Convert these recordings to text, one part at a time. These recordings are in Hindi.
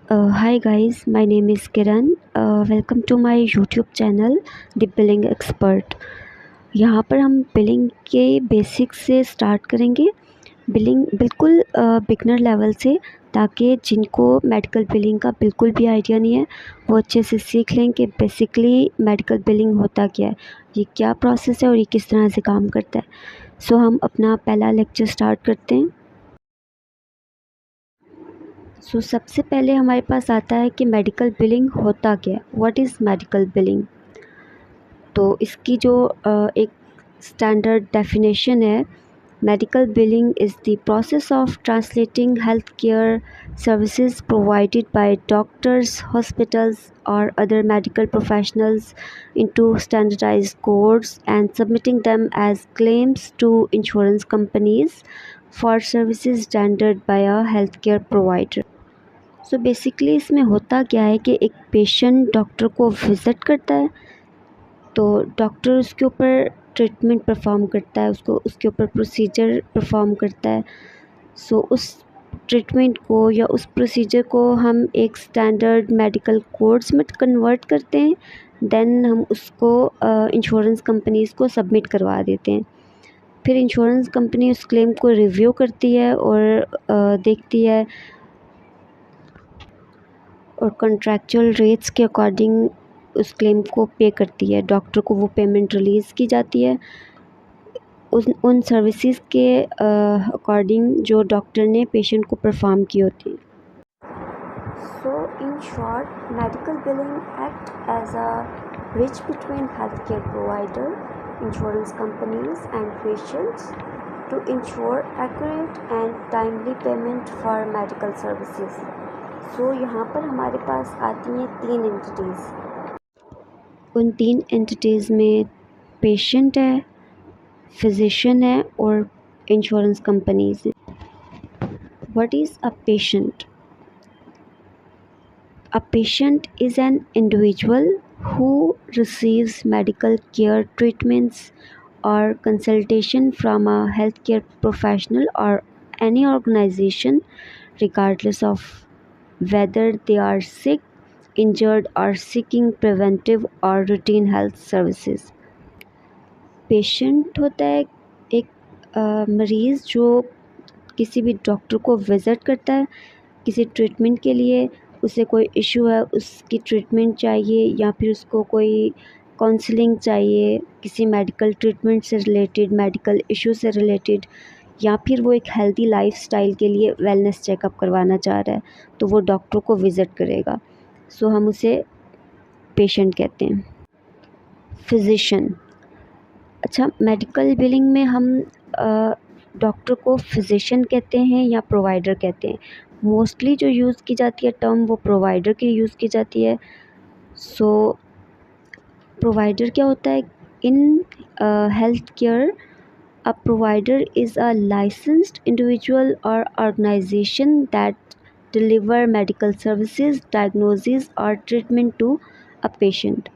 Hi guys, my name is Kiran. Welcome to my YouTube channel the billing expert. यहाँ पर हम बिलिंग के बेसिक्स से स्टार्ट करेंगे। बिलिंग बिल्कुल बिगनर लेवल से, ताकि जिनको मेडिकल बिलिंग का बिल्कुल भी आइडिया नहीं है वो अच्छे से सीख लें कि बेसिकली मेडिकल बिलिंग होता क्या है, ये क्या प्रोसेस है और ये किस तरह से काम करता है। सो हम अपना पहला लेक्चर स्टार्ट करते हैं। सबसे पहले हमारे पास आता है कि मेडिकल बिलिंग होता क्या है, व्हाट इज़ मेडिकल बिलिंग। तो इसकी जो एक स्टैंडर्ड डेफिनेशन है, medical billing is the process of translating health care services provided by doctors, hospitals और other medical professionals into standardized codes and submitting them as claims to insurance companies for services rendered by a health care provider. Basically इसमें होता क्या है कि एक पेशेंट डॉक्टर को विज़िट करता है, तो डॉक्टर उसके ऊपर ट्रीटमेंट परफॉर्म करता है, उसको उसके ऊपर प्रोसीजर परफॉर्म करता है। उस ट्रीटमेंट को या उस प्रोसीजर को हम एक स्टैंडर्ड मेडिकल कोड्स में कन्वर्ट करते हैं, देन हम उसको इंश्योरेंस कंपनीज़ को सबमिट करवा देते हैं। फिर इंश्योरेंस कंपनी उस क्लेम को रिव्यू करती है और देखती है और कॉन्ट्रैक्चुअल रेट्स के अकॉर्डिंग उस क्लेम को पे करती है। डॉक्टर को वो पेमेंट रिलीज़ की जाती है उन सर्विसेज के अकॉर्डिंग जो डॉक्टर ने पेशेंट को परफॉर्म की होती है। In short, medical billing act as a bridge between health care provider, insurance companies and patients to ensure accurate and timely payment for medical services. यहाँ पर हमारे पास आती हैं 3 एंटिटीज़। उन 3 एंटिटीज़ में पेशेंट है, फिजिशियन है और इंश्योरेंस कंपनीज है। What is a patient? A patient is an individual who receives medical care, treatments or consultation from a healthcare professional or any organization, regardless of whether they are sick, injured or seeking preventive or routine health services. Patient होता है एक मरीज़ जो किसी भी डॉक्टर को विज़िट करता है किसी ट्रीटमेंट के लिए। उसे कोई इशू है, उसकी ट्रीटमेंट चाहिए या फिर उसको कोई काउंसलिंग चाहिए किसी मेडिकल ट्रीटमेंट से रिलेटेड, मेडिकल इशू से रिलेटेड, या फिर वो एक हेल्दी लाइफस्टाइल के लिए वेलनेस चेकअप करवाना चाह रहा है, तो वो डॉक्टर को विज़िट करेगा। हम उसे पेशेंट कहते हैं। फिजिशियन, अच्छा, मेडिकल बिलिंग में हम डॉक्टर को फिजिशियन कहते हैं या प्रोवाइडर कहते हैं? मोस्टली जो यूज़ की जाती है टर्म वो प्रोवाइडर की यूज़ की जाती है। प्रोवाइडर क्या होता है? इन health care, a provider is a licensed individual और organisation that deliver medical services, diagnosis और treatment to a patient.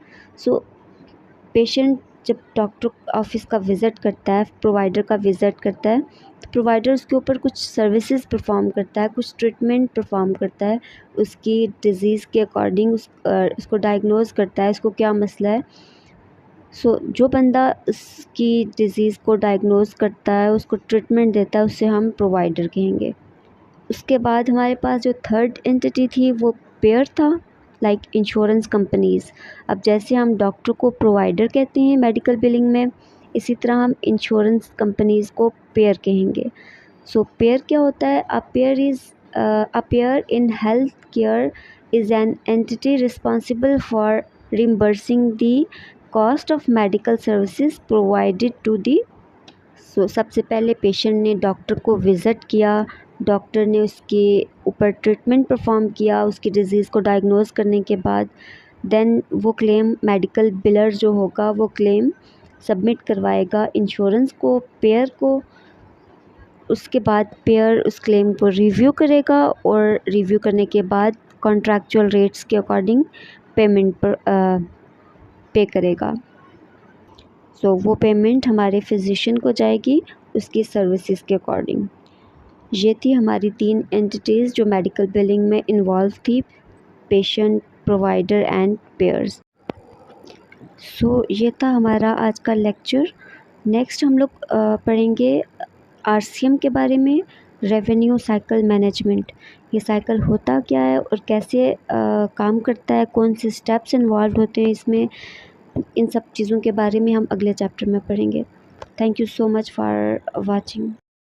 Patient जब डॉक्टर ऑफिस का विज़िट करता है, प्रोवाइडर का विज़िट करता है, तो प्रोवाइडर उसके ऊपर कुछ सर्विसेज परफॉर्म करता है, कुछ ट्रीटमेंट परफॉर्म करता है, उसकी डिज़ीज़ के अकॉर्डिंग उसको डायग्नोज करता है उसको क्या मसला है। जो बंदा उसकी डिज़ीज़ को डायग्नोज करता है, उसको ट्रीटमेंट देता है, उससे हम प्रोवाइडर कहेंगे। उसके बाद हमारे पास जो थर्ड एंटिटी थी वो पेयर था, लाइक इंश्योरेंस कंपनीज़। अब जैसे हम डॉक्टर को प्रोवाइडर कहते हैं मेडिकल बिलिंग में, इसी तरह हम इंश्योरेंस कंपनीज़ को पेयर कहेंगे। पेयर क्या होता है? A payer in health care is an entity responsible for reimbursing the cost of medical services provided to the. सबसे पहले पेशेंट ने डॉक्टर को विज़िट किया, डॉक्टर ने उसके ऊपर ट्रीटमेंट परफॉर्म किया, उसकी डिज़ीज़ को डायग्नोज करने के बाद देन वो क्लेम मेडिकल बिलर जो होगा वो क्लेम सबमिट करवाएगा इंश्योरेंस को, पेयर को। उसके बाद पेयर उस क्लेम को रिव्यू करेगा और रिव्यू करने के बाद कॉन्ट्रैक्चुअल रेट्स के अकॉर्डिंग पेमेंट पर पे करेगा। वो पेमेंट हमारे फिजिशियन को जाएगी उसकी सर्विसेज के अकॉर्डिंग। ये थी हमारी 3 एंटिटीज़ जो मेडिकल बिलिंग में इन्वॉल्व थी, पेशेंट, प्रोवाइडर एंड पेयर्स। सो ये था हमारा आज का लेक्चर। नेक्स्ट हम लोग पढ़ेंगे आरसीएम के बारे में, रेवेन्यू साइकिल मैनेजमेंट। ये साइकिल होता क्या है और कैसे काम करता है, कौन से स्टेप्स इन्वॉल्व होते हैं इसमें, इन सब चीज़ों के बारे में हम अगले चैप्टर में पढ़ेंगे। Thank you so much for watching.